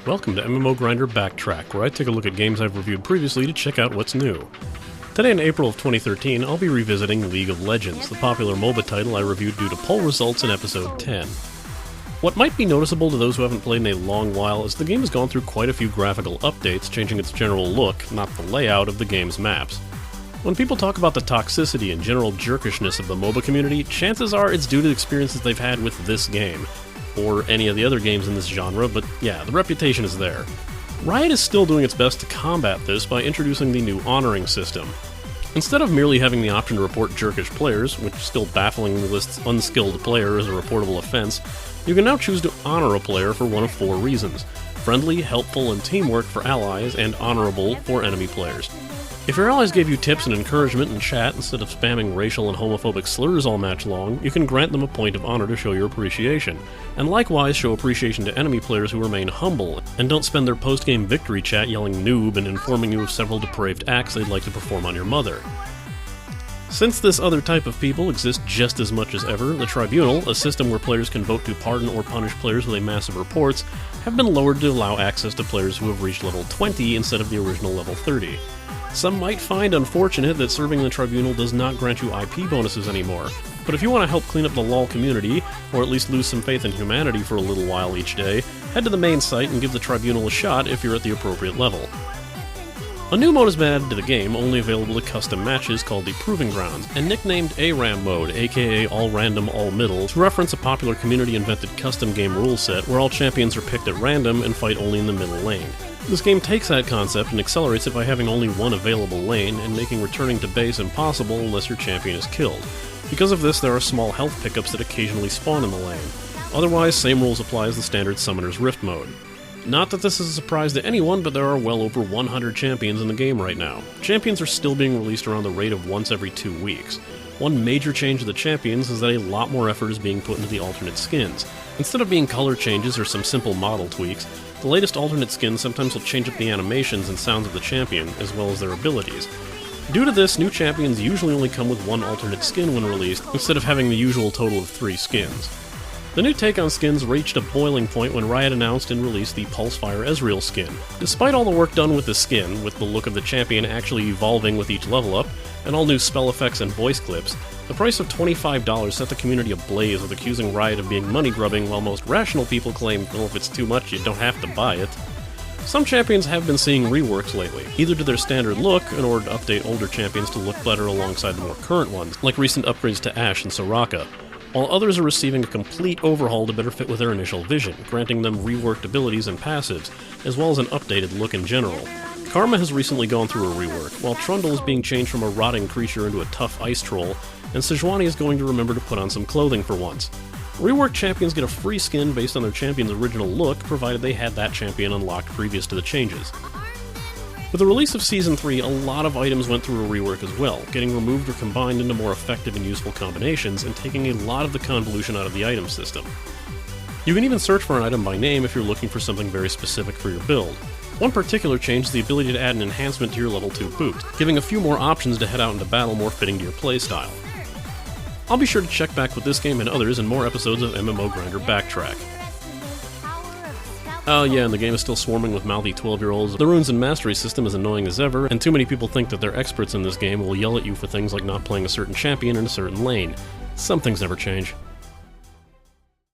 Welcome to MMO Grinder Backtrack, where I take a look at games I've reviewed previously to check out what's new. Today in April of 2013, I'll be revisiting League of Legends, the popular MOBA title I reviewed due to poll results in episode 10. What might be noticeable to those who haven't played in a long while is the game has gone through quite a few graphical updates, changing its general look, not the layout, of the game's maps. When people talk about the toxicity and general jerkishness of the MOBA community, chances are it's due to experiences they've had with this game, or any of the other games in this genre, but yeah, the reputation is there. Riot is still doing its best to combat this by introducing the new honoring system. Instead of merely having the option to report jerkish players, which still bafflingly lists unskilled player as a reportable offense, you can now choose to honor a player for one of four reasons: friendly, helpful, and teamwork for allies, and honorable for enemy players. If your allies gave you tips and encouragement in chat instead of spamming racial and homophobic slurs all match long, you can grant them a point of honor to show your appreciation, and likewise show appreciation to enemy players who remain humble and don't spend their post-game victory chat yelling noob and informing you of several depraved acts they'd like to perform on your mother. Since this other type of people exists just as much as ever, the Tribunal, a system where players can vote to pardon or punish players with a mass of reports, have been lowered to allow access to players who have reached level 20 instead of the original level 30. Some might find unfortunate that serving the Tribunal does not grant you IP bonuses anymore, but if you want to help clean up the LoL community, or at least lose some faith in humanity for a little while each day, head to the main site and give the Tribunal a shot if you're at the appropriate level. A new mode has been added to the game, only available to custom matches, called the Proving Grounds, and nicknamed ARAM mode, aka All Random All Middle, to reference a popular community-invented custom game rule set where all champions are picked at random and fight only in the middle lane. This game takes that concept and accelerates it by having only one available lane, and making returning to base impossible unless your champion is killed. Because of this, there are small health pickups that occasionally spawn in the lane. Otherwise, same rules apply as the standard Summoner's Rift mode. Not that this is a surprise to anyone, but there are well over 100 champions in the game right now. Champions are still being released around the rate of once every 2 weeks. One major change to the champions is that a lot more effort is being put into the alternate skins. Instead of being color changes or some simple model tweaks, the latest alternate skins sometimes will change up the animations and sounds of the champion, as well as their abilities. Due to this, new champions usually only come with one alternate skin when released, instead of having the usual total of 3 skins. The new take on skins reached a boiling point when Riot announced and released the Pulsefire Ezreal skin. Despite all the work done with the skin, with the look of the champion actually evolving with each level up, and all new spell effects and voice clips, the price of $25 set the community ablaze with accusing Riot of being money grubbing, while most rational people claim, well, if it's too much, you don't have to buy it. Some champions have been seeing reworks lately, either to their standard look, in order to update older champions to look better alongside the more current ones, like recent upgrades to Ashe and Soraka, while others are receiving a complete overhaul to better fit with their initial vision, granting them reworked abilities and passives, as well as an updated look in general. Karma has recently gone through a rework, while Trundle is being changed from a rotting creature into a tough ice troll, and Sejuani is going to remember to put on some clothing for once. Reworked champions get a free skin based on their champion's original look, provided they had that champion unlocked previous to the changes. With the release of Season 3, a lot of items went through a rework as well, getting removed or combined into more effective and useful combinations, and taking a lot of the convolution out of the item system. You can even search for an item by name if you're looking for something very specific for your build. One particular change is the ability to add an enhancement to your level 2 boot, giving a few more options to head out into battle more fitting to your playstyle. I'll be sure to check back with this game and others in more episodes of MMO Grinder Backtrack. Oh yeah, and the game is still swarming with mouthy 12-year-olds. The runes and mastery system is annoying as ever, and too many people think that they're experts in this game will yell at you for things like not playing a certain champion in a certain lane. Some things never change.